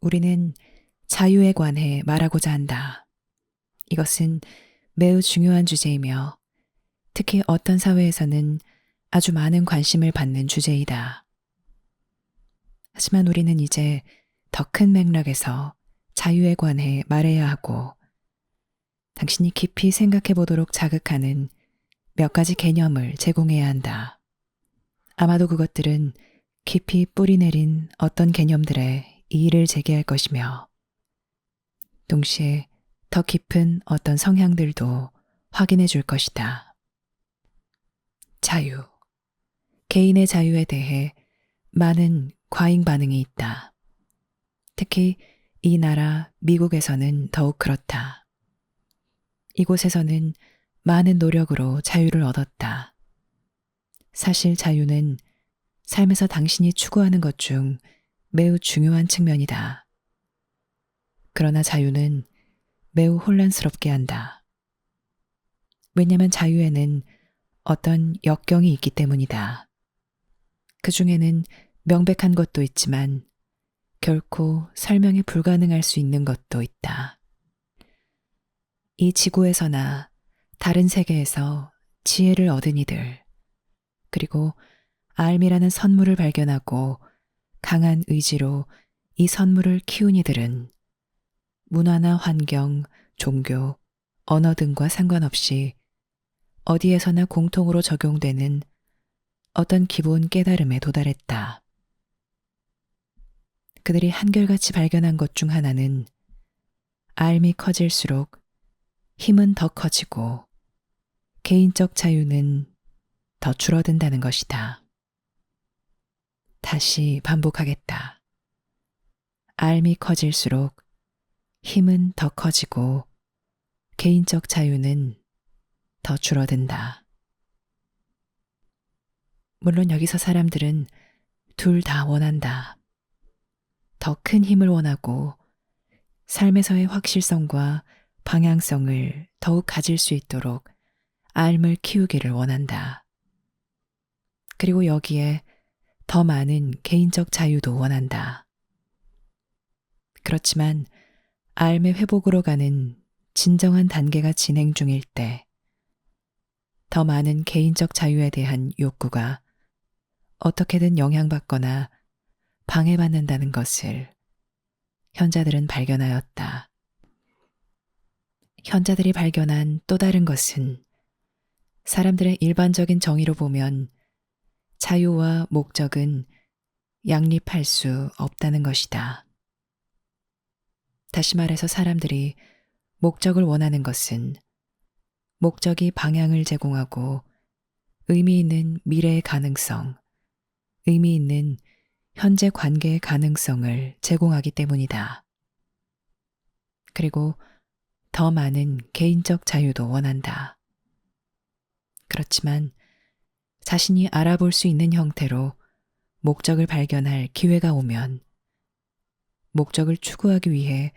우리는 자유에 관해 말하고자 한다. 이것은 매우 중요한 주제이며 특히 어떤 사회에서는 아주 많은 관심을 받는 주제이다. 하지만 우리는 이제 더 큰 맥락에서 자유에 관해 말해야 하고 당신이 깊이 생각해 보도록 자극하는 몇 가지 개념을 제공해야 한다. 아마도 그것들은 깊이 뿌리내린 어떤 개념들에 이의를 제기할 것이며 동시에 더 깊은 어떤 성향들도 확인해 줄 것이다. 자유. 개인의 자유에 대해 많은 과잉 반응이 있다. 특히 이 나라 미국에서는 더욱 그렇다. 이곳에서는 많은 노력으로 자유를 얻었다. 사실 자유는 삶에서 당신이 추구하는 것 중 매우 중요한 측면이다. 그러나 자유는 매우 혼란스럽게 한다. 왜냐하면 자유에는 어떤 역경이 있기 때문이다. 그 중에는 명백한 것도 있지만 결코 설명이 불가능할 수 있는 것도 있다. 이 지구에서나 다른 세계에서 지혜를 얻은 이들, 그리고 알미라는 선물을 발견하고 강한 의지로 이 선물을 키운 이들은 문화나 환경, 종교, 언어 등과 상관없이 어디에서나 공통으로 적용되는 어떤 기본 깨달음에 도달했다. 그들이 한결같이 발견한 것 중 하나는 알미 커질수록 힘은 더 커지고 개인적 자유는 더 줄어든다는 것이다. 다시 반복하겠다. 알미 커질수록 힘은 더 커지고 개인적 자유는 더 줄어든다. 물론 여기서 사람들은 둘 다 원한다. 더 큰 힘을 원하고 삶에서의 확실성과 방향성을 더욱 가질 수 있도록 알을 키우기를 원한다. 그리고 여기에 더 많은 개인적 자유도 원한다. 그렇지만 알의 회복으로 가는 진정한 단계가 진행 중일 때 더 많은 개인적 자유에 대한 욕구가 어떻게든 영향받거나 방해받는다는 것을 현자들은 발견하였다. 현자들이 발견한 또 다른 것은 사람들의 일반적인 정의로 보면 자유와 목적은 양립할 수 없다는 것이다. 다시 말해서 사람들이 목적을 원하는 것은 목적이 방향을 제공하고 의미 있는 미래의 가능성, 의미 있는 현재 관계의 가능성을 제공하기 때문이다. 그리고 더 많은 개인적 자유도 원한다. 그렇지만 자신이 알아볼 수 있는 형태로 목적을 발견할 기회가 오면 목적을 추구하기 위해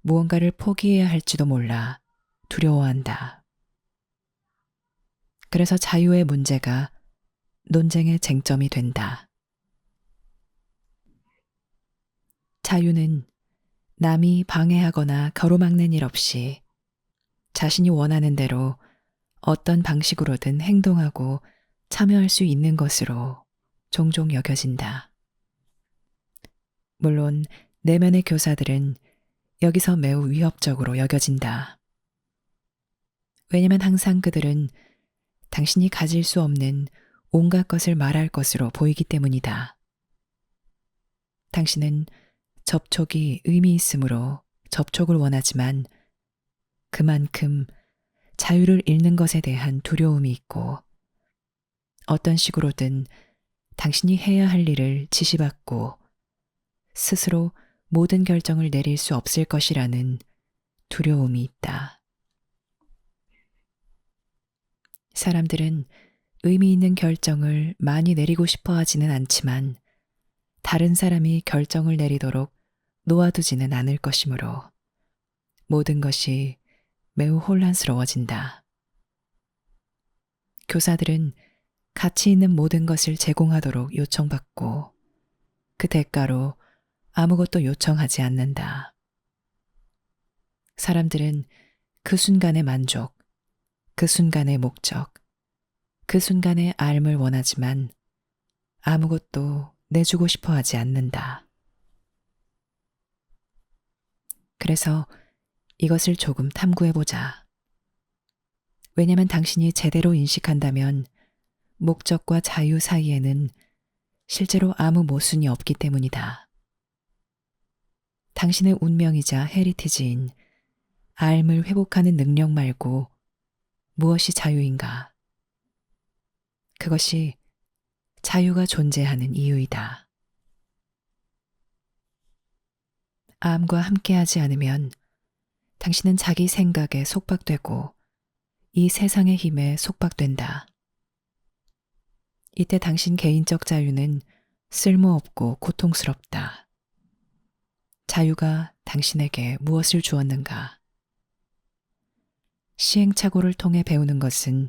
무언가를 포기해야 할지도 몰라 두려워한다. 그래서 자유의 문제가 논쟁의 쟁점이 된다. 자유는 남이 방해하거나 가로막는 일 없이 자신이 원하는 대로 어떤 방식으로든 행동하고 참여할 수 있는 것으로 종종 여겨진다. 물론 내면의 교사들은 여기서 매우 위협적으로 여겨진다. 왜냐면 항상 그들은 당신이 가질 수 없는 온갖 것을 말할 것으로 보이기 때문이다. 당신은 접촉이 의미 있으므로 접촉을 원하지만 그만큼 자유를 잃는 것에 대한 두려움이 있고 어떤 식으로든 당신이 해야 할 일을 지시받고 스스로 모든 결정을 내릴 수 없을 것이라는 두려움이 있다. 사람들은 의미 있는 결정을 많이 내리고 싶어 하지는 않지만 다른 사람이 결정을 내리도록 놓아두지는 않을 것이므로 모든 것이 매우 혼란스러워진다. 교사들은 가치 있는 모든 것을 제공하도록 요청받고 그 대가로 아무것도 요청하지 않는다. 사람들은 그 순간의 만족, 그 순간의 목적, 그 순간의 삶을 원하지만 아무것도 내주고 싶어 하지 않는다. 그래서 이것을 조금 탐구해보자. 왜냐면 당신이 제대로 인식한다면 목적과 자유 사이에는 실제로 아무 모순이 없기 때문이다. 당신의 운명이자 헤리티지인 삶을 회복하는 능력 말고 무엇이 자유인가? 그것이 자유가 존재하는 이유이다. 암과 함께하지 않으면 당신은 자기 생각에 속박되고 이 세상의 힘에 속박된다. 이때 당신 개인적 자유는 쓸모없고 고통스럽다. 자유가 당신에게 무엇을 주었는가? 시행착오를 통해 배우는 것은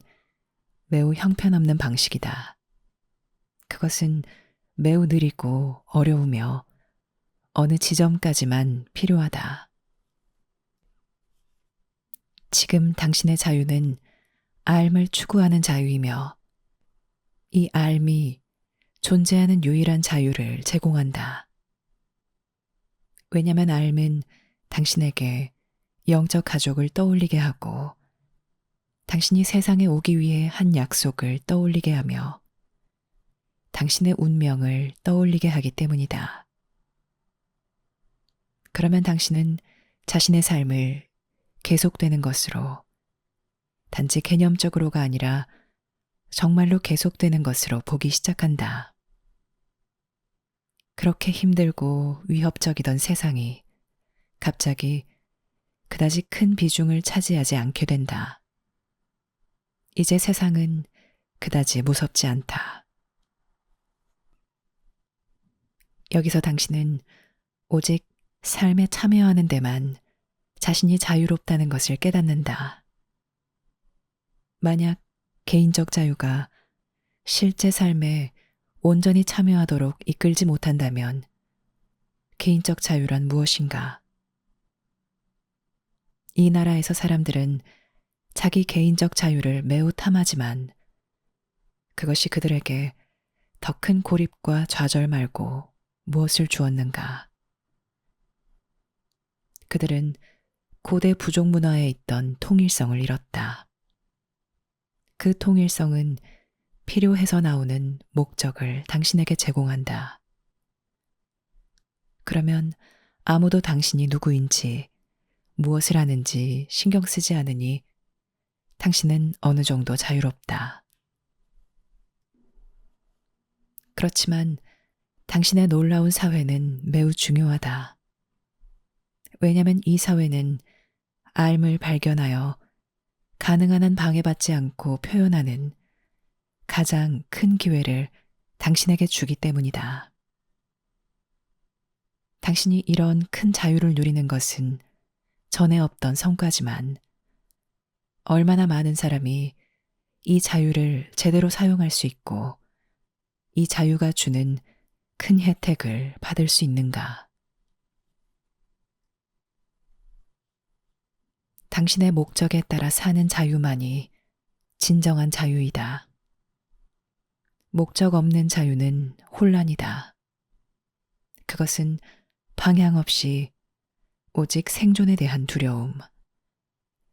매우 형편없는 방식이다. 그것은 매우 느리고 어려우며 어느 지점까지만 필요하다. 지금 당신의 자유는 삶을 추구하는 자유이며 이 삶이 존재하는 유일한 자유를 제공한다. 왜냐하면 삶은 당신에게 영적 가족을 떠올리게 하고 당신이 세상에 오기 위해 한 약속을 떠올리게 하며 당신의 운명을 떠올리게 하기 때문이다. 그러면 당신은 자신의 삶을 계속되는 것으로, 단지 개념적으로가 아니라 정말로 계속되는 것으로 보기 시작한다. 그렇게 힘들고 위협적이던 세상이 갑자기 그다지 큰 비중을 차지하지 않게 된다. 이제 세상은 그다지 무섭지 않다. 여기서 당신은 오직 삶에 참여하는 데만 자신이 자유롭다는 것을 깨닫는다. 만약 개인적 자유가 실제 삶에 온전히 참여하도록 이끌지 못한다면 개인적 자유란 무엇인가? 이 나라에서 사람들은 자기 개인적 자유를 매우 탐하지만 그것이 그들에게 더 큰 고립과 좌절 말고 무엇을 주었는가? 그들은 고대 부족 문화에 있던 통일성을 잃었다. 그 통일성은 필요해서 나오는 목적을 당신에게 제공한다. 그러면 아무도 당신이 누구인지 무엇을 하는지 신경 쓰지 않으니 당신은 어느 정도 자유롭다. 그렇지만 당신의 놀라운 사회는 매우 중요하다. 왜냐하면 이 사회는 삶을 발견하여 가능한 한 방해받지 않고 표현하는 가장 큰 기회를 당신에게 주기 때문이다. 당신이 이런 큰 자유를 누리는 것은 전에 없던 성과지만 얼마나 많은 사람이 이 자유를 제대로 사용할 수 있고 이 자유가 주는 큰 혜택을 받을 수 있는가? 당신의 목적에 따라 사는 자유만이 진정한 자유이다. 목적 없는 자유는 혼란이다. 그것은 방향 없이 오직 생존에 대한 두려움,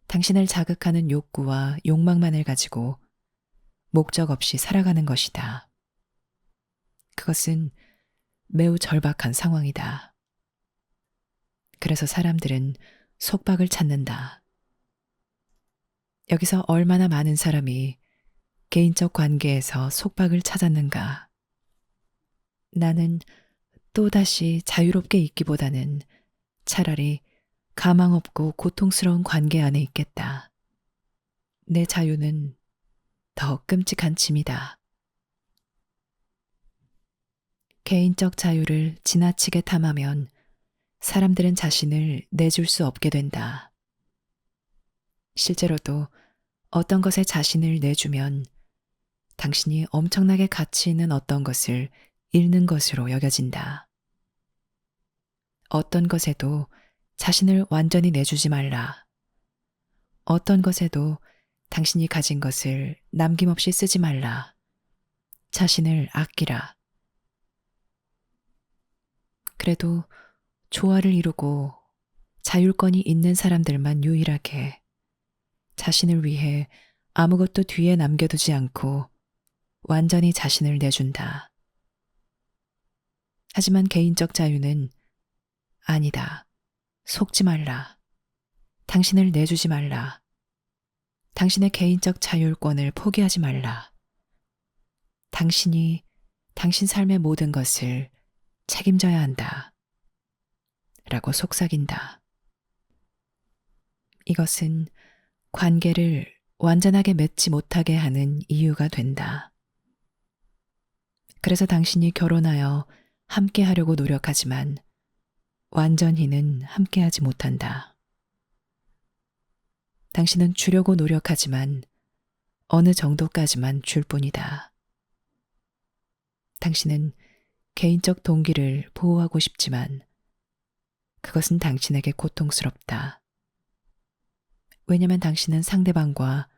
당신을 자극하는 욕구와 욕망만을 가지고 목적 없이 살아가는 것이다. 그것은 매우 절박한 상황이다. 그래서 사람들은 속박을 찾는다. 여기서 얼마나 많은 사람이 개인적 관계에서 속박을 찾았는가? 나는 또다시 자유롭게 있기보다는 차라리 가망 없고 고통스러운 관계 안에 있겠다. 내 자유는 더 끔찍한 짐이다. 개인적 자유를 지나치게 탐하면 사람들은 자신을 내줄 수 없게 된다. 실제로도 어떤 것에 자신을 내주면 당신이 엄청나게 가치 있는 어떤 것을 잃는 것으로 여겨진다. 어떤 것에도 자신을 완전히 내주지 말라. 어떤 것에도 당신이 가진 것을 남김없이 쓰지 말라. 자신을 아끼라. 그래도 조화를 이루고 자율권이 있는 사람들만 유일하게 자신을 위해 아무것도 뒤에 남겨두지 않고 완전히 자신을 내준다. 하지만 개인적 자유는 아니다. 속지 말라. 당신을 내주지 말라. 당신의 개인적 자율권을 포기하지 말라. 당신이 당신 삶의 모든 것을 책임져야 한다. 라고 속삭인다. 이것은 관계를 완전하게 맺지 못하게 하는 이유가 된다. 그래서 당신이 결혼하여 함께 하려고 노력하지만 완전히는 함께하지 못한다. 당신은 주려고 노력하지만 어느 정도까지만 줄 뿐이다. 당신은 개인적 동기를 보호하고 싶지만 그것은 당신에게 고통스럽다. 왜냐하면 당신은 상대방과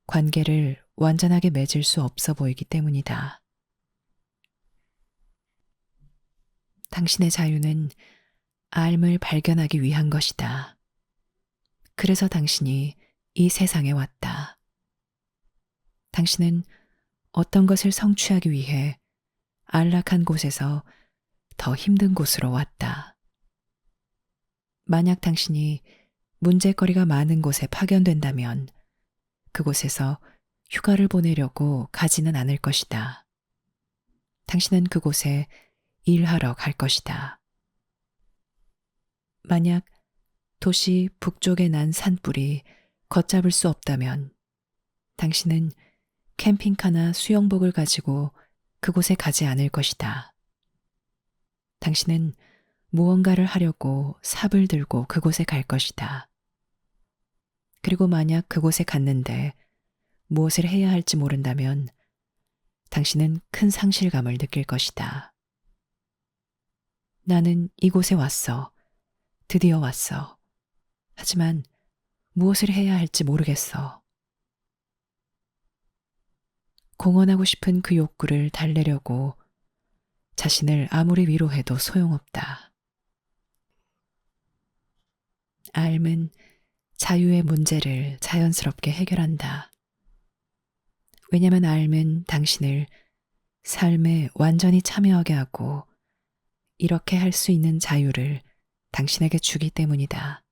관계를 완전하게 맺을 수 없어 보이기 때문이다. 당신의 자유는 삶을 발견하기 위한 것이다. 그래서 당신이 이 세상에 왔다. 당신은 어떤 것을 성취하기 위해 안락한 곳에서 더 힘든 곳으로 왔다. 만약 당신이 문제거리가 많은 곳에 파견된다면 그곳에서 휴가를 보내려고 가지는 않을 것이다. 당신은 그곳에 일하러 갈 것이다. 만약 도시 북쪽에 난 산불이 걷잡을 수 없다면 당신은 캠핑카나 수영복을 가지고 그곳에 가지 않을 것이다. 당신은 무언가를 하려고 삽을 들고 그곳에 갈 것이다. 그리고 만약 그곳에 갔는데 무엇을 해야 할지 모른다면 당신은 큰 상실감을 느낄 것이다. 나는 이곳에 왔어. 드디어 왔어. 하지만 무엇을 해야 할지 모르겠어. 공언하고 싶은 그 욕구를 달래려고 자신을 아무리 위로해도 소용없다. 삶은 자유의 문제를 자연스럽게 해결한다. 왜냐하면 삶은 당신을 삶에 완전히 참여하게 하고 이렇게 할 수 있는 자유를 당신에게 주기 때문이다.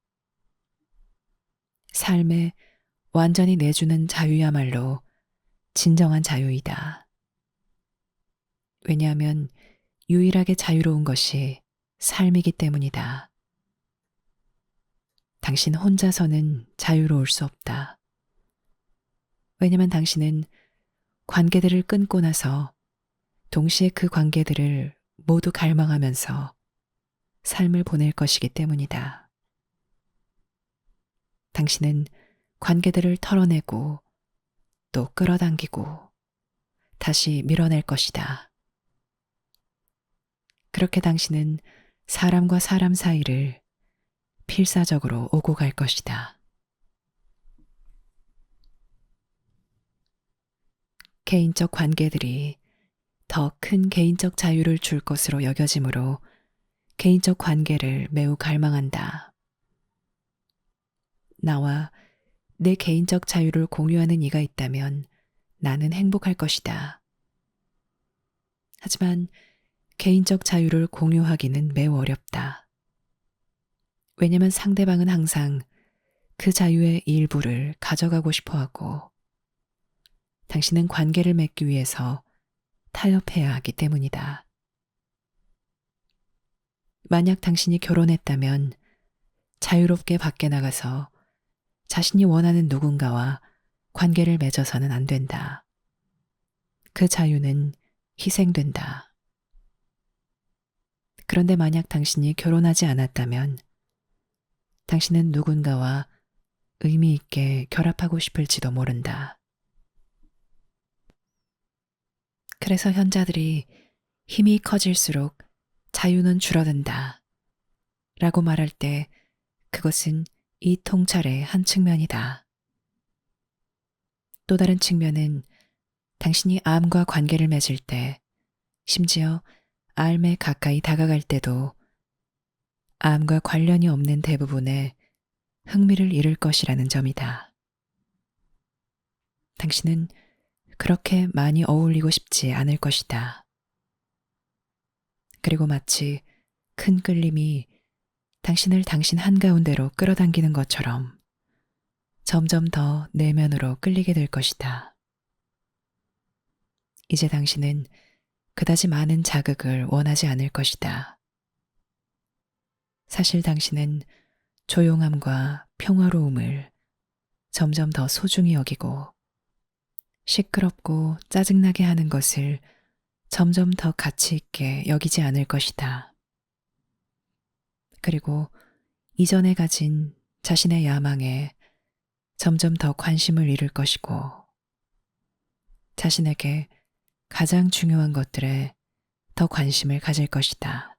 삶에 완전히 내주는 자유야말로 진정한 자유이다. 왜냐하면 유일하게 자유로운 것이 삶이기 때문이다. 당신 혼자서는 자유로울 수 없다. 왜냐하면 당신은 관계들을 끊고 나서 동시에 그 관계들을 모두 갈망하면서 삶을 보낼 것이기 때문이다. 당신은 관계들을 털어내고 또 끌어당기고 다시 밀어낼 것이다. 그렇게 당신은 사람과 사람 사이를 필사적으로 오고 갈 것이다. 개인적 관계들이 더 큰 개인적 자유를 줄 것으로 여겨지므로 개인적 관계를 매우 갈망한다. 나와 내 개인적 자유를 공유하는 이가 있다면 나는 행복할 것이다. 하지만 개인적 자유를 공유하기는 매우 어렵다. 왜냐하면 상대방은 항상 그 자유의 일부를 가져가고 싶어 하고 당신은 관계를 맺기 위해서 타협해야 하기 때문이다. 만약 당신이 결혼했다면 자유롭게 밖에 나가서 자신이 원하는 누군가와 관계를 맺어서는 안 된다. 그 자유는 희생된다. 그런데 만약 당신이 결혼하지 않았다면 당신은 누군가와 의미 있게 결합하고 싶을지도 모른다. 그래서 현자들이 힘이 커질수록 자유는 줄어든다. 라고 말할 때 그것은 이 통찰의 한 측면이다. 또 다른 측면은 당신이 암과 관계를 맺을 때, 심지어 암에 가까이 다가갈 때도 암과 관련이 없는 대부분의 흥미를 잃을 것이라는 점이다. 당신은 그렇게 많이 어울리고 싶지 않을 것이다. 그리고 마치 큰 끌림이 당신을 당신 한가운데로 끌어당기는 것처럼 점점 더 내면으로 끌리게 될 것이다. 이제 당신은 그다지 많은 자극을 원하지 않을 것이다. 사실 당신은 조용함과 평화로움을 점점 더 소중히 여기고 시끄럽고 짜증나게 하는 것을 점점 더 가치 있게 여기지 않을 것이다. 그리고 이전에 가진 자신의 야망에 점점 더 관심을 잃을 것이고 자신에게 가장 중요한 것들에 더 관심을 가질 것이다.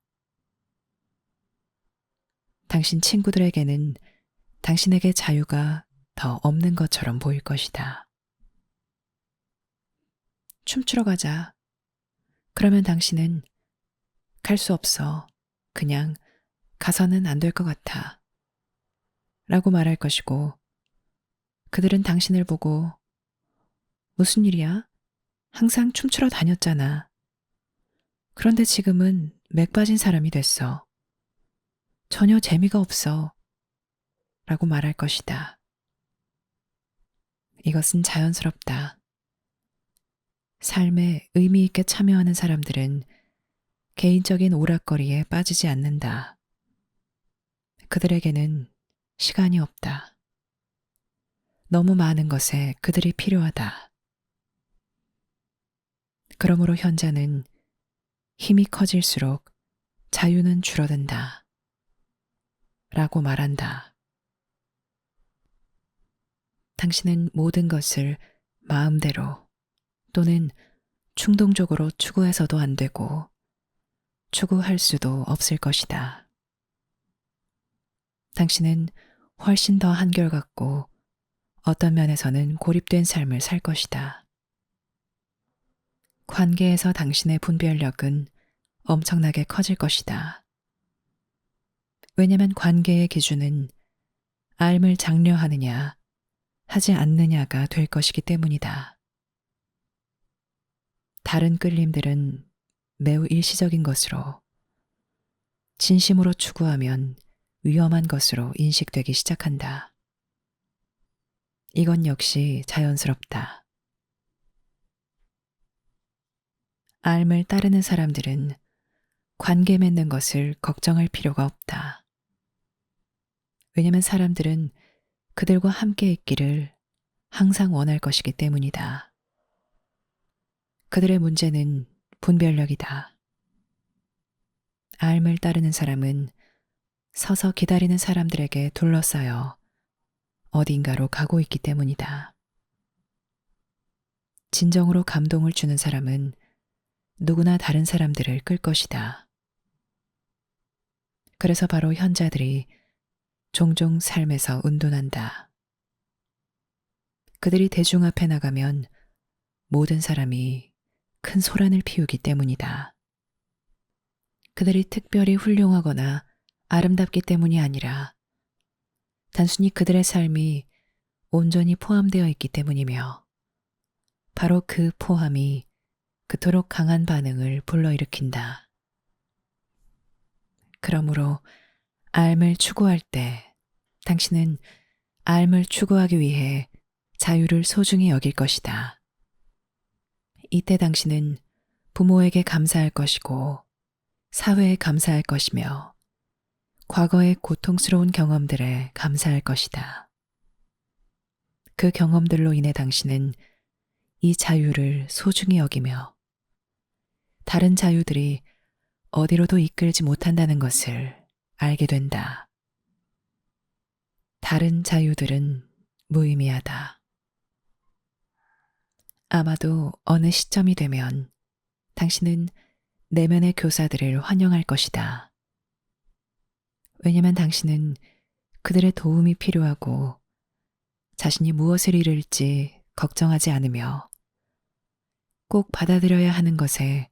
당신 친구들에게는 당신에게 자유가 더 없는 것처럼 보일 것이다. 춤추러 가자. 그러면 당신은 갈 수 없어. 그냥 가서는 안 될 것 같아. 라고 말할 것이고 그들은 당신을 보고 무슨 일이야? 항상 춤추러 다녔잖아. 그런데 지금은 맥 빠진 사람이 됐어. 전혀 재미가 없어. 라고 말할 것이다. 이것은 자연스럽다. 삶에 의미 있게 참여하는 사람들은 개인적인 오락거리에 빠지지 않는다. 그들에게는 시간이 없다. 너무 많은 것에 그들이 필요하다. 그러므로 현자는 힘이 커질수록 자유는 줄어든다. 라고 말한다. 당신은 모든 것을 마음대로 또는 충동적으로 추구해서도 안 되고 추구할 수도 없을 것이다. 당신은 훨씬 더 한결같고 어떤 면에서는 고립된 삶을 살 것이다. 관계에서 당신의 분별력은 엄청나게 커질 것이다. 왜냐면 관계의 기준은 삶을 장려하느냐 하지 않느냐가 될 것이기 때문이다. 다른 끌림들은 매우 일시적인 것으로 진심으로 추구하면 위험한 것으로 인식되기 시작한다. 이건 역시 자연스럽다. 삶을 따르는 사람들은 관계 맺는 것을 걱정할 필요가 없다. 왜냐면 사람들은 그들과 함께 있기를 항상 원할 것이기 때문이다. 그들의 문제는 분별력이다. 삶을 따르는 사람은 서서 기다리는 사람들에게 둘러싸여 어딘가로 가고 있기 때문이다. 진정으로 감동을 주는 사람은 누구나 다른 사람들을 끌 것이다. 그래서 바로 현자들이 종종 삶에서 운둔한다. 그들이 대중 앞에 나가면 모든 사람이 큰 소란을 피우기 때문이다. 그들이 특별히 훌륭하거나 아름답기 때문이 아니라 단순히 그들의 삶이 온전히 포함되어 있기 때문이며 바로 그 포함이 그토록 강한 반응을 불러일으킨다. 그러므로 삶을 추구할 때 당신은 삶을 추구하기 위해 자유를 소중히 여길 것이다. 이때 당신은 부모에게 감사할 것이고 사회에 감사할 것이며 과거의 고통스러운 경험들에 감사할 것이다. 그 경험들로 인해 당신은 이 자유를 소중히 여기며 다른 자유들이 어디로도 이끌지 못한다는 것을 알게 된다. 다른 자유들은 무의미하다. 아마도 어느 시점이 되면 당신은 내면의 교사들을 환영할 것이다. 왜냐면 당신은 그들의 도움이 필요하고 자신이 무엇을 잃을지 걱정하지 않으며 꼭 받아들여야 하는 것에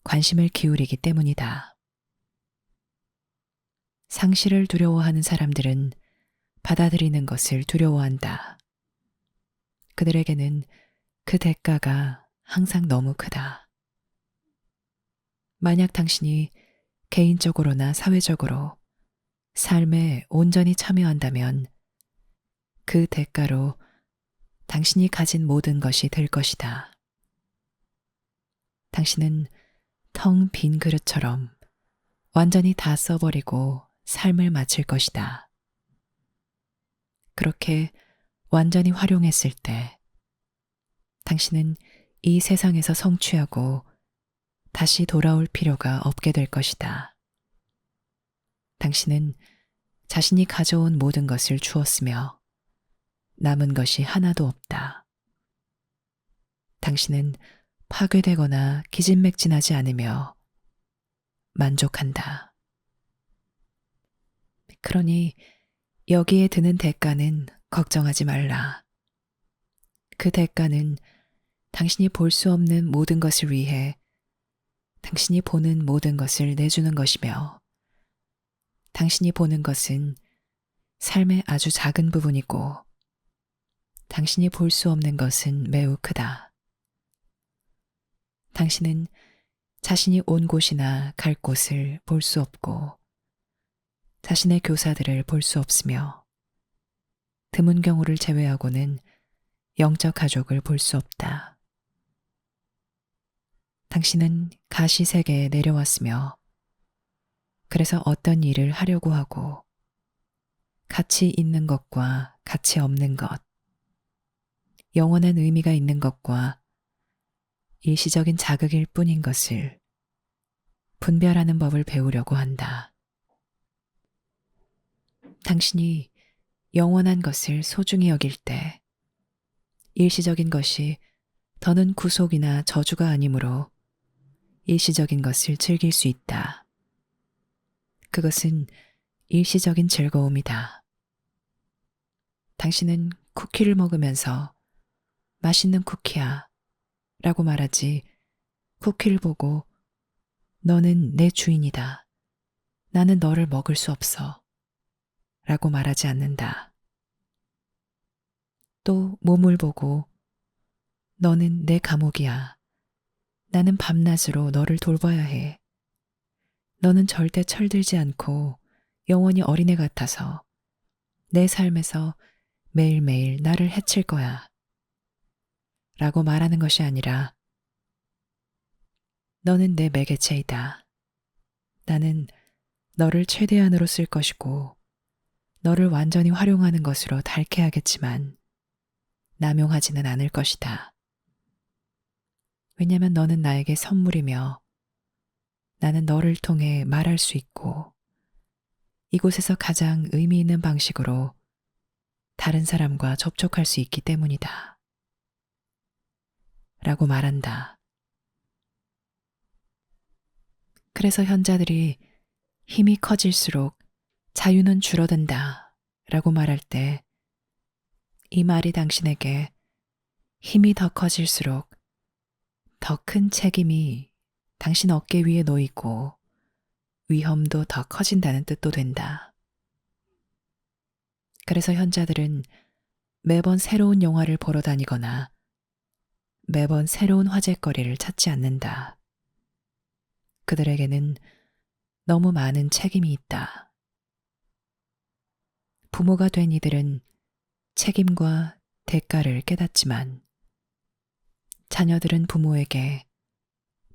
관심을 기울이기 때문이다. 상실을 두려워하는 사람들은 받아들이는 것을 두려워한다. 그들에게는 그 대가가 항상 너무 크다. 만약 당신이 개인적으로나 사회적으로 삶에 온전히 참여한다면 그 대가로 당신이 가진 모든 것이 될 것이다. 당신은 텅 빈 그릇처럼 완전히 다 써버리고 삶을 마칠 것이다. 그렇게 완전히 활용했을 때 당신은 이 세상에서 성취하고 다시 돌아올 필요가 없게 될 것이다. 당신은 자신이 가져온 모든 것을 주었으며 남은 것이 하나도 없다. 당신은 파괴되거나 기진맥진하지 않으며 만족한다. 그러니 여기에 드는 대가는 걱정하지 말라. 그 대가는 당신이 볼 수 없는 모든 것을 위해 당신이 보는 모든 것을 내주는 것이며 당신이 보는 것은 삶의 아주 작은 부분이고 당신이 볼 수 없는 것은 매우 크다. 당신은 자신이 온 곳이나 갈 곳을 볼 수 없고 자신의 교사들을 볼 수 없으며 드문 경우를 제외하고는 영적 가족을 볼 수 없다. 당신은 가시세계에 내려왔으며 그래서 어떤 일을 하려고 하고 가치 있는 것과 가치 없는 것, 영원한 의미가 있는 것과 일시적인 자극일 뿐인 것을 분별하는 법을 배우려고 한다. 당신이 영원한 것을 소중히 여길 때 일시적인 것이 더는 구속이나 저주가 아니므로 일시적인 것을 즐길 수 있다. 그것은 일시적인 즐거움이다. 당신은 쿠키를 먹으면서 맛있는 쿠키야 라고 말하지 쿠키를 보고 너는 내 주인이다. 나는 너를 먹을 수 없어 라고 말하지 않는다. 또 몸을 보고 너는 내 감옥이야. 나는 밤낮으로 너를 돌봐야 해. 너는 절대 철들지 않고 영원히 어린애 같아서 내 삶에서 매일매일 나를 해칠 거야. 라고 말하는 것이 아니라 너는 내 매개체이다. 나는 너를 최대한으로 쓸 것이고 너를 완전히 활용하는 것으로 닳게 하겠지만 남용하지는 않을 것이다. 왜냐하면 너는 나에게 선물이며 나는 너를 통해 말할 수 있고 이곳에서 가장 의미 있는 방식으로 다른 사람과 접촉할 수 있기 때문이다. 라고 말한다. 그래서 현자들이 힘이 커질수록 자유는 줄어든다 라고 말할 때 이 말이 당신에게 힘이 더 커질수록 더 큰 책임이 당신 어깨 위에 놓이고 위험도 더 커진다는 뜻도 된다. 그래서 현자들은 매번 새로운 영화를 보러 다니거나 매번 새로운 화제거리를 찾지 않는다. 그들에게는 너무 많은 책임이 있다. 부모가 된 이들은 책임과 대가를 깨닫지만 자녀들은 부모에게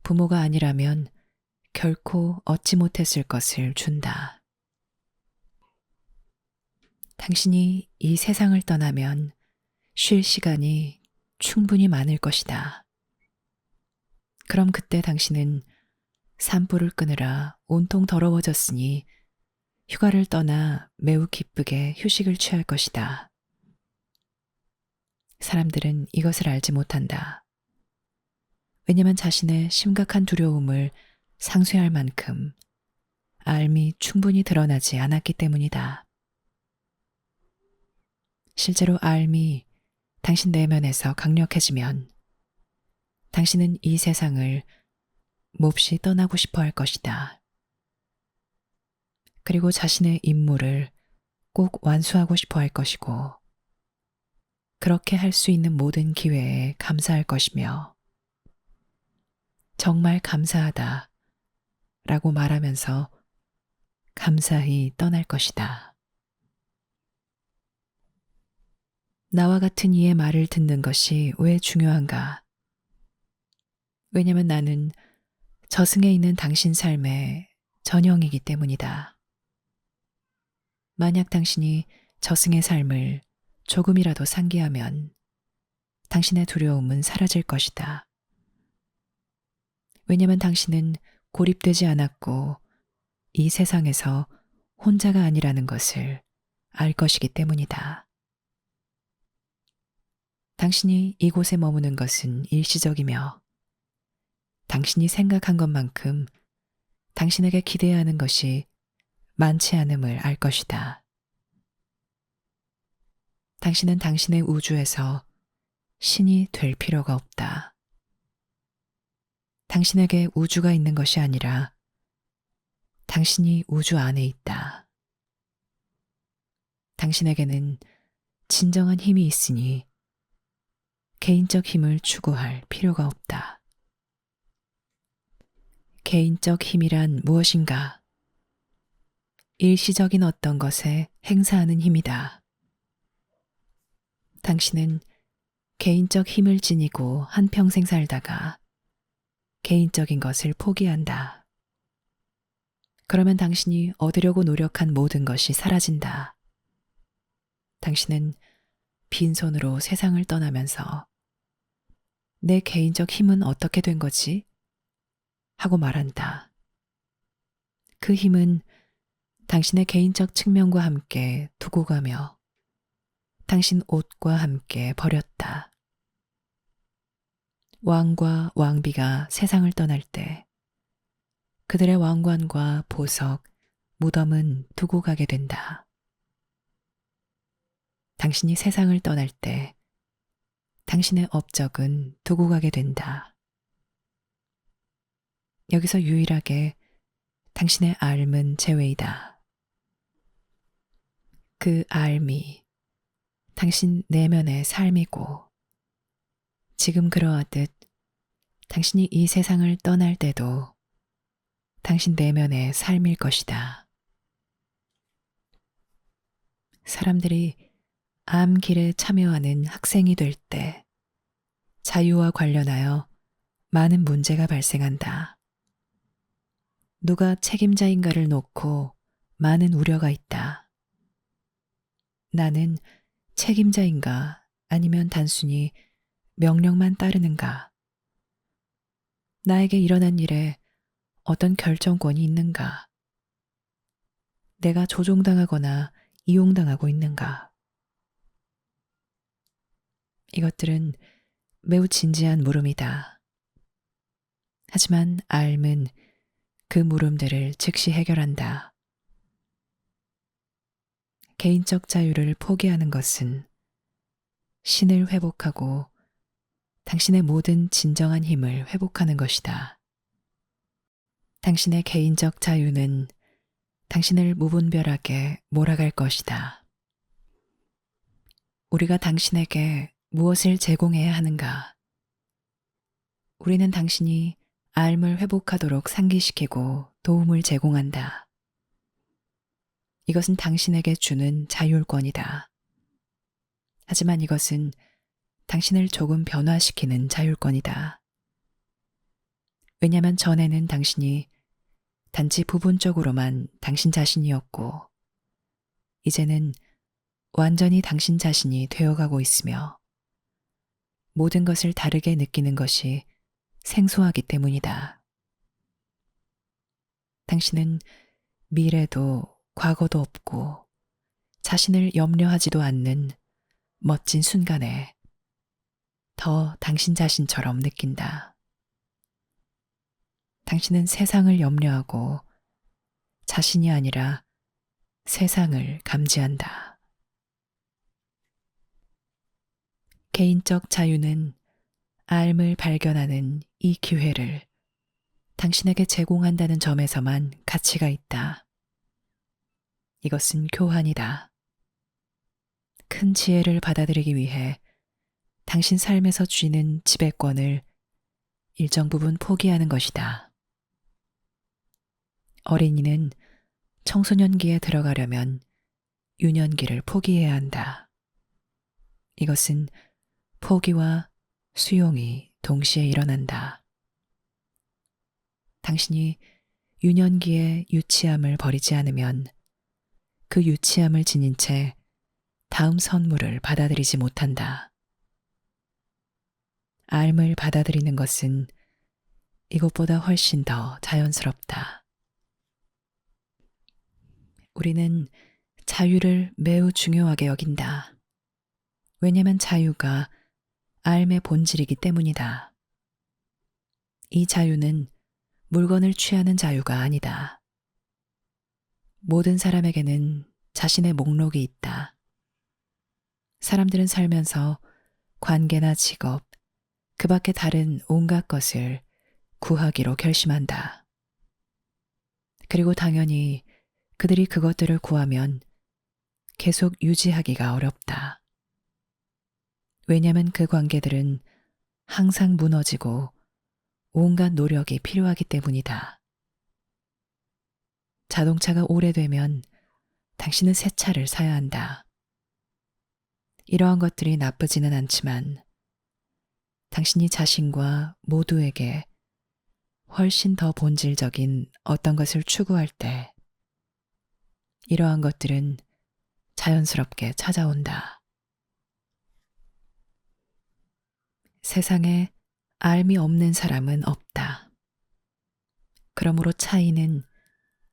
부모가 아니라면 결코 얻지 못했을 것을 준다. 당신이 이 세상을 떠나면 쉴 시간이 충분히 많을 것이다. 그럼 그때 당신은 산불을 끄느라 온통 더러워졌으니 휴가를 떠나 매우 기쁘게 휴식을 취할 것이다. 사람들은 이것을 알지 못한다. 왜냐면 자신의 심각한 두려움을 상쇄할 만큼 삶이 충분히 드러나지 않았기 때문이다. 실제로 삶이 당신 내면에서 강력해지면 당신은 이 세상을 몹시 떠나고 싶어 할 것이다. 그리고 자신의 임무를 꼭 완수하고 싶어 할 것이고, 그렇게 할 수 있는 모든 기회에 감사할 것이며, 정말 감사하다 라고 말하면서 감사히 떠날 것이다. 나와 같은 이의 말을 듣는 것이 왜 중요한가? 왜냐면 나는 저승에 있는 당신 삶의 전형이기 때문이다. 만약 당신이 저승의 삶을 조금이라도 상기하면 당신의 두려움은 사라질 것이다. 왜냐면 당신은 고립되지 않았고 이 세상에서 혼자가 아니라는 것을 알 것이기 때문이다. 당신이 이곳에 머무는 것은 일시적이며 당신이 생각한 것만큼 당신에게 기대하는 것이 많지 않음을 알 것이다. 당신은 당신의 우주에서 신이 될 필요가 없다. 당신에게 우주가 있는 것이 아니라 당신이 우주 안에 있다. 당신에게는 진정한 힘이 있으니 개인적 힘을 추구할 필요가 없다. 개인적 힘이란 무엇인가? 일시적인 어떤 것에 행사하는 힘이다. 당신은 개인적 힘을 지니고 한평생 살다가 개인적인 것을 포기한다. 그러면 당신이 얻으려고 노력한 모든 것이 사라진다. 당신은 빈손으로 세상을 떠나면서 내 개인적 힘은 어떻게 된 거지? 하고 말한다. 그 힘은 당신의 개인적 측면과 함께 두고 가며 당신 옷과 함께 버렸다. 왕과 왕비가 세상을 떠날 때 그들의 왕관과 보석, 무덤은 두고 가게 된다. 당신이 세상을 떠날 때 당신의 업적은 두고 가게 된다. 여기서 유일하게 당신의 삶은 제외이다. 그 삶이 당신 내면의 삶이고 지금 그러하듯 당신이 이 세상을 떠날 때도 당신 내면의 삶일 것이다. 사람들이 암길에 참여하는 학생이 될 때 자유와 관련하여 많은 문제가 발생한다. 누가 책임자인가를 놓고 많은 우려가 있다. 나는 책임자인가 아니면 단순히 명령만 따르는가? 나에게 일어난 일에 어떤 결정권이 있는가? 내가 조종당하거나 이용당하고 있는가? 이것들은 매우 진지한 물음이다. 하지만 삶은 그 물음들을 즉시 해결한다. 개인적 자유를 포기하는 것은 신을 회복하고 당신의 모든 진정한 힘을 회복하는 것이다. 당신의 개인적 자유는 당신을 무분별하게 몰아갈 것이다. 우리가 당신에게 무엇을 제공해야 하는가? 우리는 당신이 삶을 회복하도록 상기시키고 도움을 제공한다. 이것은 당신에게 주는 자율권이다. 하지만 이것은 당신을 조금 변화시키는 자율권이다. 왜냐하면 전에는 당신이 단지 부분적으로만 당신 자신이었고, 이제는 완전히 당신 자신이 되어가고 있으며, 모든 것을 다르게 느끼는 것이 생소하기 때문이다. 당신은 미래도 과거도 없고 자신을 염려하지도 않는 멋진 순간에 더 당신 자신처럼 느낀다. 당신은 세상을 염려하고 자신이 아니라 세상을 감지한다. 개인적 자유는 삶을 발견하는 이 기회를 당신에게 제공한다는 점에서만 가치가 있다. 이것은 교환이다. 큰 지혜를 받아들이기 위해 당신 삶에서 쥐는 지배권을 일정 부분 포기하는 것이다. 어린이는 청소년기에 들어가려면 유년기를 포기해야 한다. 이것은 포기와 수용이 동시에 일어난다. 당신이 유년기에 유치함을 버리지 않으면 그 유치함을 지닌 채 다음 선물을 받아들이지 못한다. 삶을 받아들이는 것은 이것보다 훨씬 더 자연스럽다. 우리는 자유를 매우 중요하게 여긴다. 왜냐하면 자유가 삶의 본질이기 때문이다. 이 자유는 물건을 취하는 자유가 아니다. 모든 사람에게는 자신의 목록이 있다. 사람들은 살면서 관계나 직업, 그 밖에 다른 온갖 것을 구하기로 결심한다. 그리고 당연히 그들이 그것들을 구하면 계속 유지하기가 어렵다. 왜냐하면 그 관계들은 항상 무너지고 온갖 노력이 필요하기 때문이다. 자동차가 오래되면 당신은 새 차를 사야 한다. 이러한 것들이 나쁘지는 않지만 당신이 자신과 모두에게 훨씬 더 본질적인 어떤 것을 추구할 때 이러한 것들은 자연스럽게 찾아온다. 세상에 삶이 없는 사람은 없다. 그러므로 차이는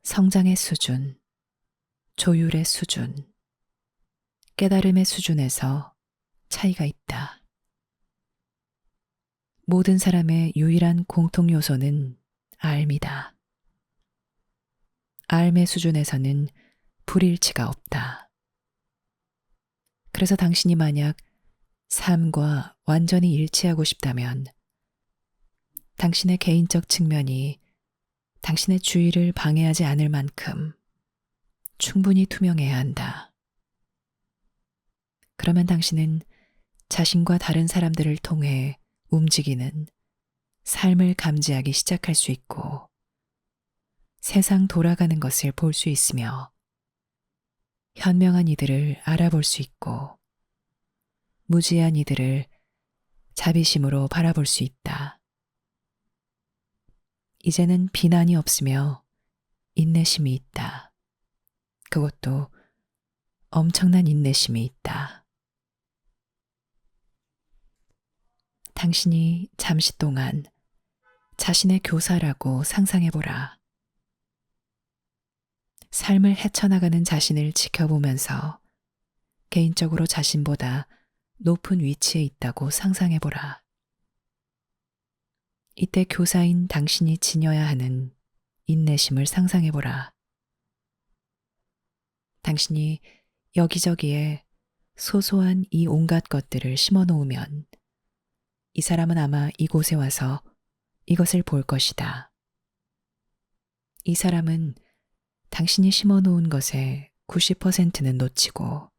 성장의 수준, 조율의 수준, 깨달음의 수준에서 차이가 있다. 모든 사람의 유일한 공통 요소는 삶이다. 삶의 수준에서는 불일치가 없다. 그래서 당신이 만약 삶과 완전히 일치하고 싶다면 당신의 개인적 측면이 당신의 주의를 방해하지 않을 만큼 충분히 투명해야 한다. 그러면 당신은 자신과 다른 사람들을 통해 움직이는 삶을 감지하기 시작할 수 있고 세상 돌아가는 것을 볼 수 있으며 현명한 이들을 알아볼 수 있고 무지한 이들을 자비심으로 바라볼 수 있다. 이제는 비난이 없으며 인내심이 있다. 그것도 엄청난 인내심이 있다. 당신이 잠시 동안 자신의 교사라고 상상해보라. 삶을 헤쳐나가는 자신을 지켜보면서 개인적으로 자신보다 높은 위치에 있다고 상상해보라. 이때 교사인 당신이 지녀야 하는 인내심을 상상해보라. 당신이 여기저기에 소소한 이 온갖 것들을 심어 놓으면 이 사람은 아마 이곳에 와서 이것을 볼 것이다. 이 사람은 당신이 심어 놓은 것의 90%는 놓치고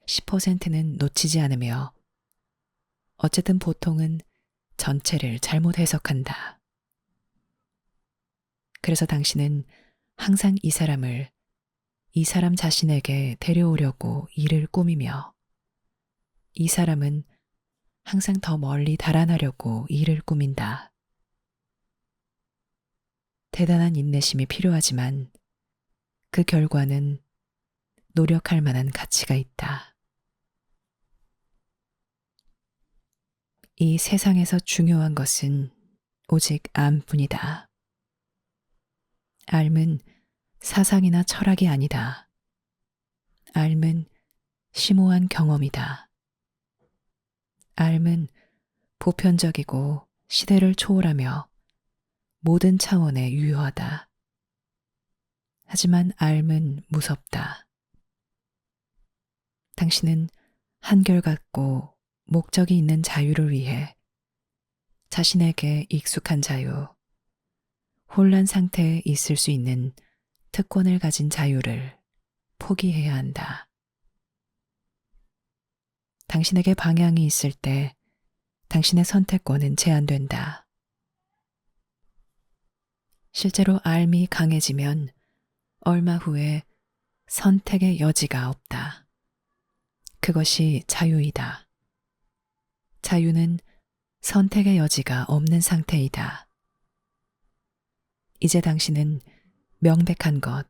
10%는 놓치지 않으며 어쨌든 보통은 전체를 잘못 해석한다. 그래서 당신은 항상 이 사람을 이 사람 자신에게 데려오려고 일을 꾸미며 이 사람은 항상 더 멀리 달아나려고 일을 꾸민다. 대단한 인내심이 필요하지만 그 결과는 노력할 만한 가치가 있다. 이 세상에서 중요한 것은 오직 암뿐이다. 삶은 사상이나 철학이 아니다. 삶은 심오한 경험이다. 삶은 보편적이고 시대를 초월하며 모든 차원에 유효하다. 하지만 삶은 무섭다. 당신은 한결같고 목적이 있는 자유를 위해 자신에게 익숙한 자유, 혼란 상태에 있을 수 있는 특권을 가진 자유를 포기해야 한다. 당신에게 방향이 있을 때 당신의 선택권은 제한된다. 실제로 삶이 강해지면 얼마 후에 선택의 여지가 없다. 그것이 자유이다. 자유는 선택의 여지가 없는 상태이다. 이제 당신은 명백한 것,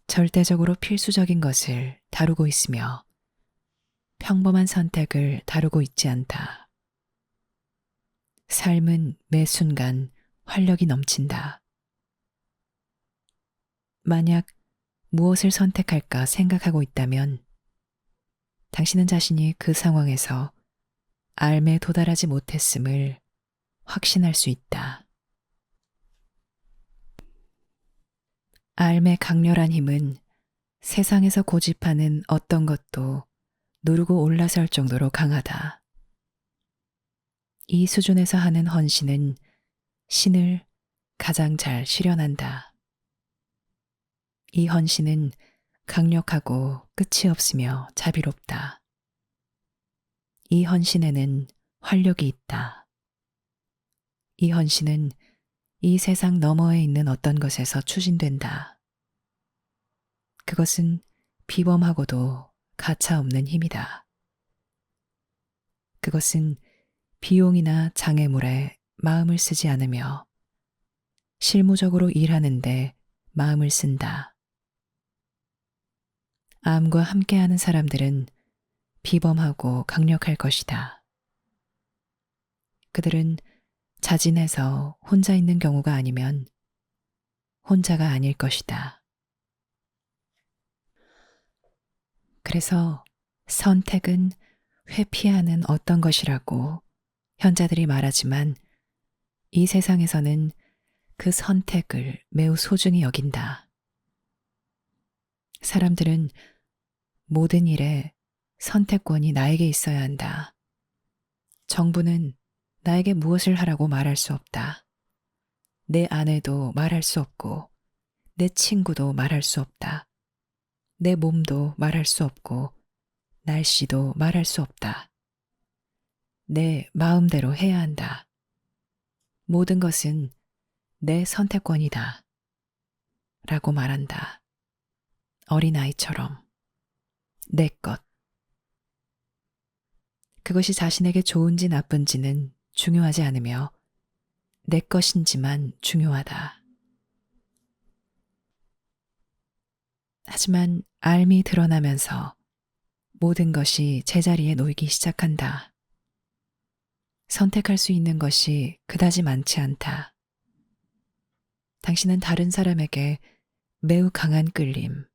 절대적으로 필수적인 것을 다루고 있으며 평범한 선택을 다루고 있지 않다. 삶은 매 순간 활력이 넘친다. 만약 무엇을 선택할까 생각하고 있다면 당신은 자신이 그 상황에서 삶에 도달하지 못했음을 확신할 수 있다. 삶의 강렬한 힘은 세상에서 고집하는 어떤 것도 누르고 올라설 정도로 강하다. 이 수준에서 하는 헌신은 신을 가장 잘 실현한다. 이 헌신은 강력하고 끝이 없으며 자비롭다. 이 헌신에는 활력이 있다. 이 헌신은 이 세상 너머에 있는 어떤 것에서 추진된다. 그것은 비범하고도 가차없는 힘이다. 그것은 비용이나 장애물에 마음을 쓰지 않으며 실무적으로 일하는데 마음을 쓴다. 암과 함께하는 사람들은 비범하고 강력할 것이다. 그들은 자진해서 혼자 있는 경우가 아니면 혼자가 아닐 것이다. 그래서 선택은 회피하는 어떤 것이라고 현자들이 말하지만 이 세상에서는 그 선택을 매우 소중히 여긴다. 사람들은 모든 일에 선택권이 나에게 있어야 한다. 정부는 나에게 무엇을 하라고 말할 수 없다. 내 아내도 말할 수 없고, 내 친구도 말할 수 없다. 내 몸도 말할 수 없고, 날씨도 말할 수 없다. 내 마음대로 해야 한다. 모든 것은 내 선택권이다. 라고 말한다. 어린아이처럼. 내 것. 그것이 자신에게 좋은지 나쁜지는 중요하지 않으며 내 것인지만 중요하다. 하지만 삶이 드러나면서 모든 것이 제자리에 놓이기 시작한다. 선택할 수 있는 것이 그다지 많지 않다. 당신은 다른 사람에게 매우 강한 끌림,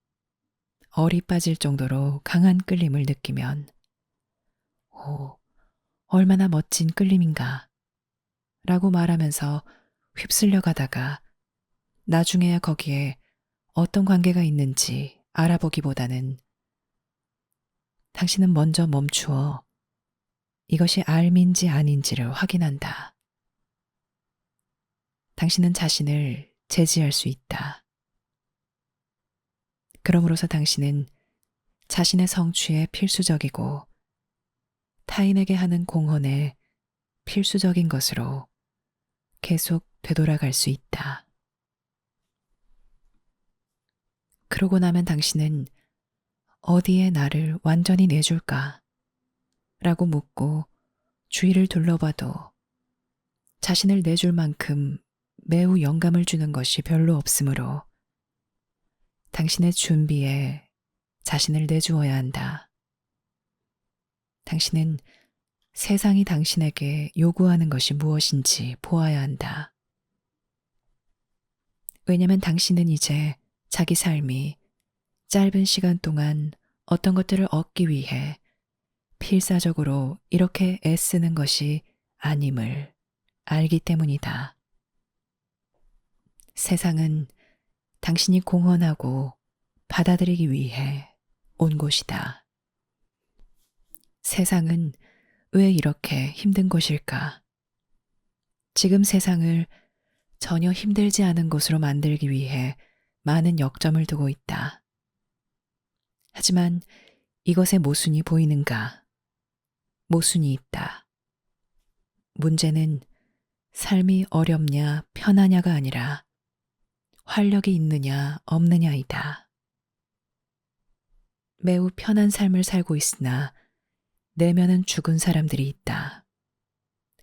얼이 빠질 정도로 강한 끌림을 느끼면 오, 얼마나 멋진 끌림인가 라고 말하면서 휩쓸려 가다가 나중에야 거기에 어떤 관계가 있는지 알아보기보다는 당신은 먼저 멈추어 이것이 삶인지 아닌지를 확인한다. 당신은 자신을 제지할 수 있다. 그러므로서 당신은 자신의 성취에 필수적이고 타인에게 하는 공헌에 필수적인 것으로 계속 되돌아갈 수 있다. 그러고 나면 당신은 어디에 나를 완전히 내줄까? 라고 묻고 주위를 둘러봐도 자신을 내줄 만큼 매우 영감을 주는 것이 별로 없으므로 당신의 준비에 자신을 내주어야 한다. 당신은 세상이 당신에게 요구하는 것이 무엇인지 보아야 한다. 왜냐하면 당신은 이제 자기 삶이 짧은 시간 동안 어떤 것들을 얻기 위해 필사적으로 이렇게 애쓰는 것이 아님을 알기 때문이다. 세상은 당신이 공헌하고 받아들이기 위해 온 곳이다. 세상은 왜 이렇게 힘든 곳일까? 지금 세상을 전혀 힘들지 않은 곳으로 만들기 위해 많은 역점을 두고 있다. 하지만 이것에 모순이 보이는가? 모순이 있다. 문제는 삶이 어렵냐, 편하냐가 아니라 활력이 있느냐, 없느냐이다. 매우 편한 삶을 살고 있으나 내면은 죽은 사람들이 있다.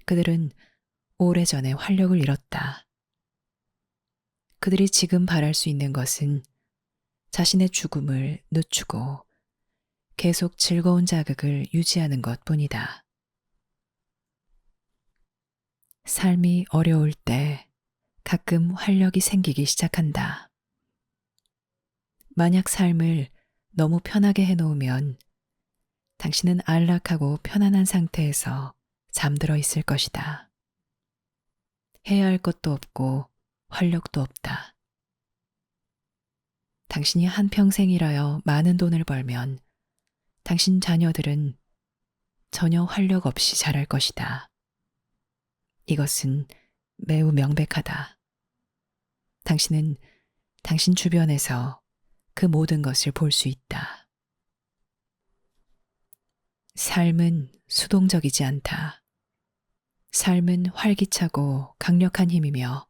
그들은 오래전에 활력을 잃었다. 그들이 지금 바랄 수 있는 것은 자신의 죽음을 늦추고 계속 즐거운 자극을 유지하는 것 뿐이다. 삶이 어려울 때 가끔 활력이 생기기 시작한다. 만약 삶을 너무 편하게 해놓으면 당신은 안락하고 편안한 상태에서 잠들어 있을 것이다. 해야 할 것도 없고 활력도 없다. 당신이 한평생 일하여 많은 돈을 벌면 당신 자녀들은 전혀 활력 없이 자랄 것이다. 이것은 매우 명백하다. 당신은 당신 주변에서 그 모든 것을 볼 수 있다. 삶은 수동적이지 않다. 삶은 활기차고 강력한 힘이며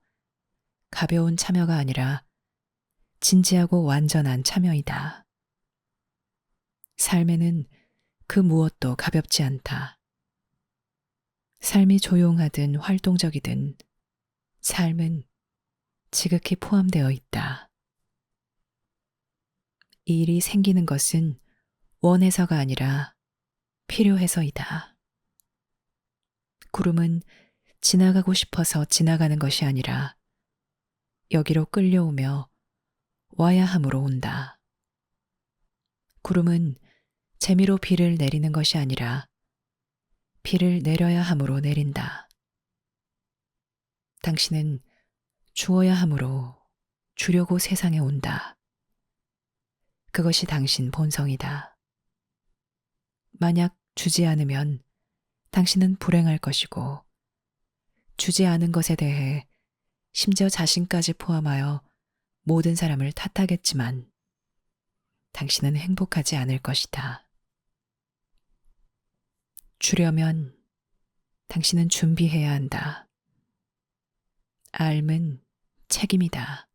가벼운 참여가 아니라 진지하고 완전한 참여이다. 삶에는 그 무엇도 가볍지 않다. 삶이 조용하든 활동적이든 삶은 지극히 포함되어 있다. 이 일이 생기는 것은 원해서가 아니라 필요해서이다. 구름은 지나가고 싶어서 지나가는 것이 아니라 여기로 끌려오며 와야 함으로 온다. 구름은 재미로 비를 내리는 것이 아니라 비를 내려야 함으로 내린다. 당신은 주어야 함으로 주려고 세상에 온다. 그것이 당신 본성이다. 만약 주지 않으면 당신은 불행할 것이고 주지 않은 것에 대해 심지어 자신까지 포함하여 모든 사람을 탓하겠지만 당신은 행복하지 않을 것이다. 주려면 당신은 준비해야 한다. 앓음은 책임이다.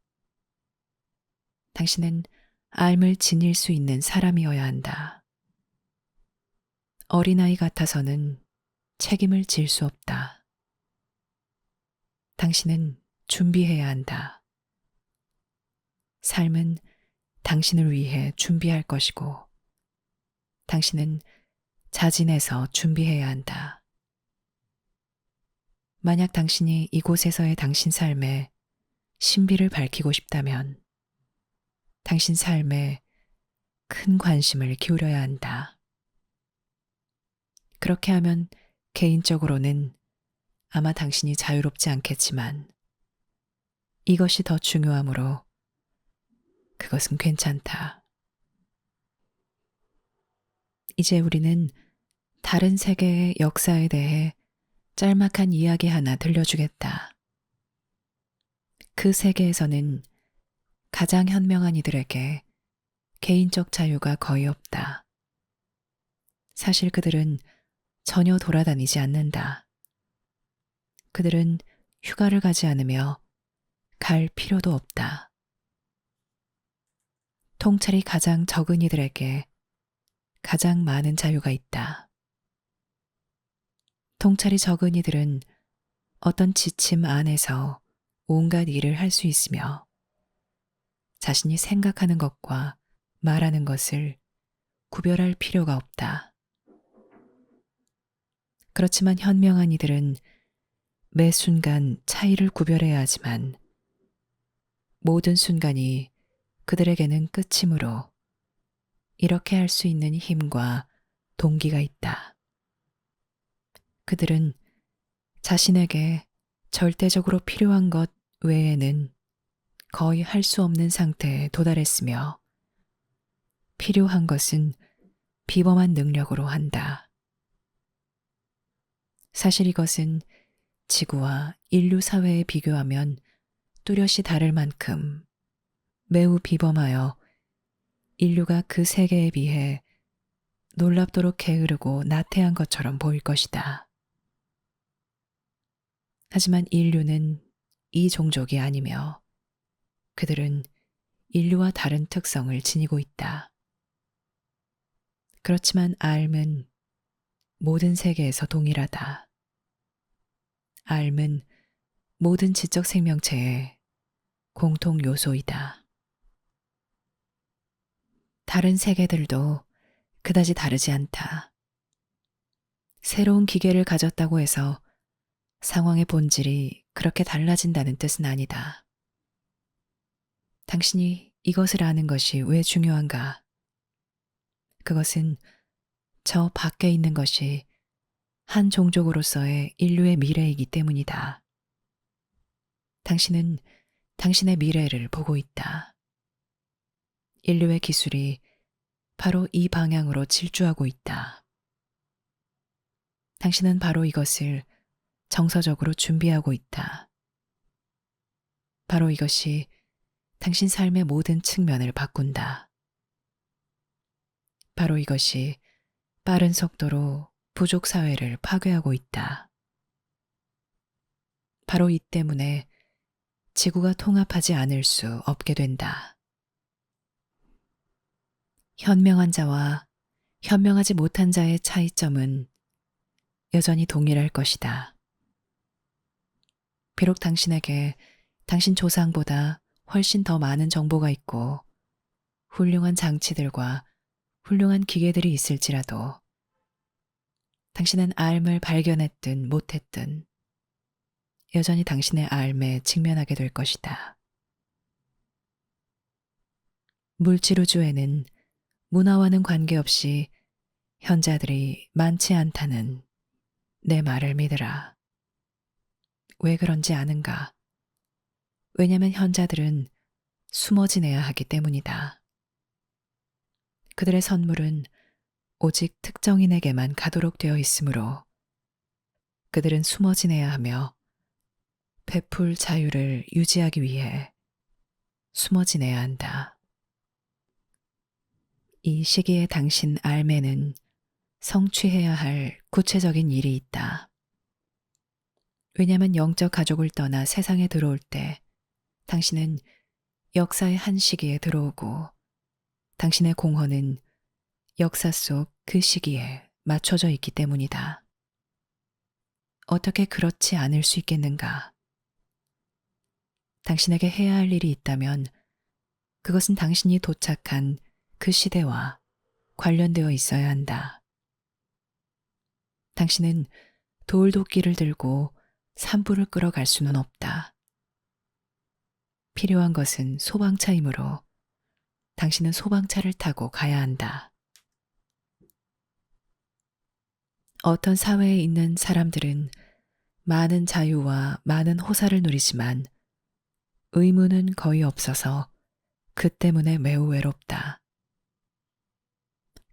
당신은 앓음을 지닐 수 있는 사람이어야 한다. 어린아이 같아서는 책임을 질 수 없다. 당신은 준비해야 한다. 삶은 당신을 위해 준비할 것이고 당신은 자진해서 준비해야 한다. 만약 당신이 이곳에서의 당신 삶에 신비를 밝히고 싶다면 당신 삶에 큰 관심을 기울여야 한다. 그렇게 하면 개인적으로는 아마 당신이 자유롭지 않겠지만 이것이 더 중요하므로 그것은 괜찮다. 이제 우리는 다른 세계의 역사에 대해 짤막한 이야기 하나 들려주겠다. 그 세계에서는 가장 현명한 이들에게 개인적 자유가 거의 없다. 사실 그들은 전혀 돌아다니지 않는다. 그들은 휴가를 가지 않으며 갈 필요도 없다. 통찰이 가장 적은 이들에게 가장 많은 자유가 있다. 통찰이 적은 이들은 어떤 지침 안에서 온갖 일을 할 수 있으며 자신이 생각하는 것과 말하는 것을 구별할 필요가 없다. 그렇지만 현명한 이들은 매 순간 차이를 구별해야 하지만 모든 순간이 그들에게는 끝이므로 이렇게 할 수 있는 힘과 동기가 있다. 그들은 자신에게 절대적으로 필요한 것 외에는 거의 할 수 없는 상태에 도달했으며 필요한 것은 비범한 능력으로 한다. 사실 이것은 지구와 인류 사회에 비교하면 뚜렷이 다를 만큼 매우 비범하여 인류가 그 세계에 비해 놀랍도록 게으르고 나태한 것처럼 보일 것이다. 하지만 인류는 이 종족이 아니며 그들은 인류와 다른 특성을 지니고 있다. 그렇지만 알은 모든 세계에서 동일하다. 알은 모든 지적 생명체의 공통 요소이다. 다른 세계들도 그다지 다르지 않다. 새로운 기계를 가졌다고 해서 상황의 본질이 그렇게 달라진다는 뜻은 아니다. 당신이 이것을 아는 것이 왜 중요한가? 그것은 저 밖에 있는 것이 한 종족으로서의 인류의 미래이기 때문이다. 당신은 당신의 미래를 보고 있다. 인류의 기술이 바로 이 방향으로 질주하고 있다. 당신은 바로 이것을 정서적으로 준비하고 있다. 바로 이것이 당신 삶의 모든 측면을 바꾼다. 바로 이것이 빠른 속도로 부족 사회를 파괴하고 있다. 바로 이 때문에 지구가 통합하지 않을 수 없게 된다. 현명한 자와 현명하지 못한 자의 차이점은 여전히 동일할 것이다. 비록 당신에게 당신 조상보다 훨씬 더 많은 정보가 있고 훌륭한 장치들과 훌륭한 기계들이 있을지라도 당신은 알을 발견했든 못했든 여전히 당신의 알에 직면하게 될 것이다. 물질 우주에는 문화와는 관계없이 현자들이 많지 않다는 내 말을 믿으라. 왜 그런지 아는가? 왜냐면 현자들은 숨어 지내야 하기 때문이다. 그들의 선물은 오직 특정인에게만 가도록 되어 있으므로 그들은 숨어 지내야 하며 베풀 자유를 유지하기 위해 숨어 지내야 한다. 이 시기에 당신 알매는 성취해야 할 구체적인 일이 있다. 왜냐하면 영적 가족을 떠나 세상에 들어올 때 당신은 역사의 한 시기에 들어오고 당신의 공헌은 역사 속 그 시기에 맞춰져 있기 때문이다. 어떻게 그렇지 않을 수 있겠는가? 당신에게 해야 할 일이 있다면 그것은 당신이 도착한 그 시대와 관련되어 있어야 한다. 당신은 돌도끼를 들고 산불을 끌어갈 수는 없다. 필요한 것은 소방차이므로 당신은 소방차를 타고 가야 한다. 어떤 사회에 있는 사람들은 많은 자유와 많은 호사를 누리지만 의무는 거의 없어서 그 때문에 매우 외롭다.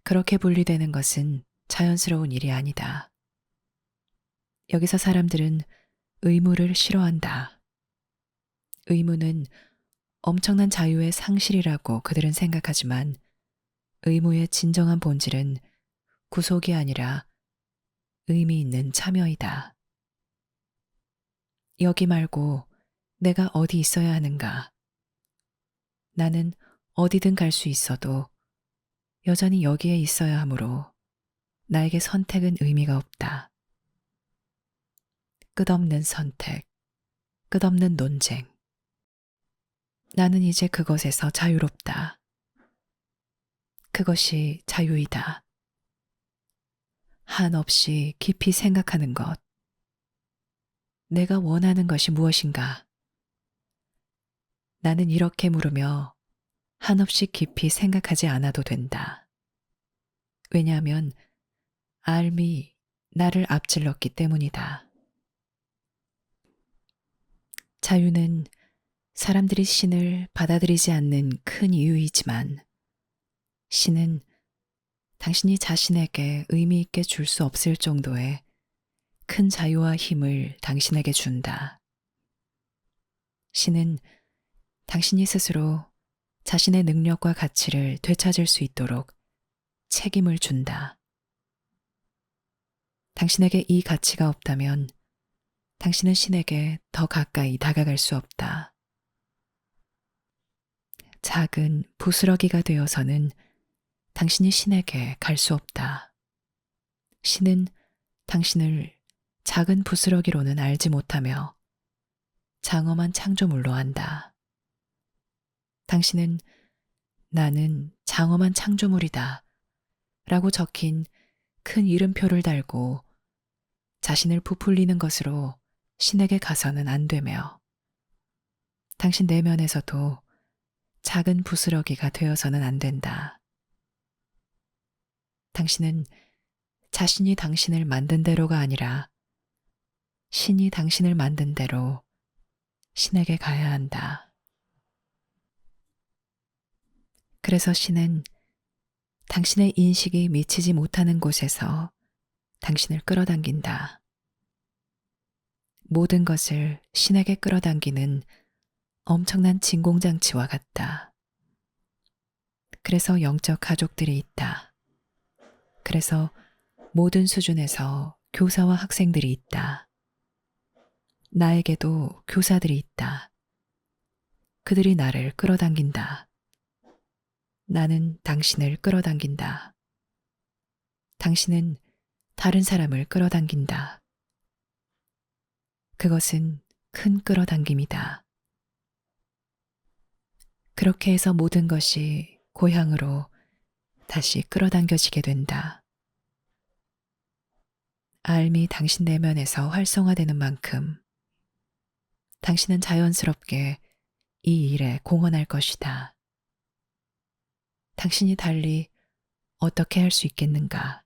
그렇게 분리되는 것은 자연스러운 일이 아니다. 여기서 사람들은 의무를 싫어한다. 의무는 엄청난 자유의 상실이라고 그들은 생각하지만 의무의 진정한 본질은 구속이 아니라 의미 있는 참여이다. 여기 말고 내가 어디 있어야 하는가? 나는 어디든 갈 수 있어도 여전히 여기에 있어야 하므로 나에게 선택은 의미가 없다. 끝없는 선택, 끝없는 논쟁. 나는 이제 그것에서 자유롭다. 그것이 자유이다. 한없이 깊이 생각하는 것. 내가 원하는 것이 무엇인가? 나는 이렇게 물으며 한없이 깊이 생각하지 않아도 된다. 왜냐하면 알미 나를 앞질렀기 때문이다. 자유는 사람들이 신을 받아들이지 않는 큰 이유이지만 신은 당신이 자신에게 의미 있게 줄 수 없을 정도의 큰 자유와 힘을 당신에게 준다. 신은 당신이 스스로 자신의 능력과 가치를 되찾을 수 있도록 책임을 준다. 당신에게 이 가치가 없다면 당신은 신에게 더 가까이 다가갈 수 없다. 작은 부스러기가 되어서는 당신이 신에게 갈 수 없다. 신은 당신을 작은 부스러기로는 알지 못하며 장엄한 창조물로 안다. 당신은 나는 장엄한 창조물이다 라고 적힌 큰 이름표를 달고 자신을 부풀리는 것으로 신에게 가서는 안 되며 당신 내면에서도 작은 부스러기가 되어서는 안 된다. 당신은 자신이 당신을 만든 대로가 아니라 신이 당신을 만든 대로 신에게 가야 한다. 그래서 신은 당신의 인식이 미치지 못하는 곳에서 당신을 끌어당긴다. 모든 것을 신에게 끌어당기는 엄청난 진공장치와 같다. 그래서 영적 가족들이 있다. 그래서 모든 수준에서 교사와 학생들이 있다. 나에게도 교사들이 있다. 그들이 나를 끌어당긴다. 나는 당신을 끌어당긴다. 당신은 다른 사람을 끌어당긴다. 그것은 큰 끌어당김이다. 그렇게 해서 모든 것이 고향으로 다시 끌어당겨지게 된다. 알미 당신 내면에서 활성화되는 만큼 당신은 자연스럽게 이 일에 공헌할 것이다. 당신이 달리 어떻게 할 수 있겠는가?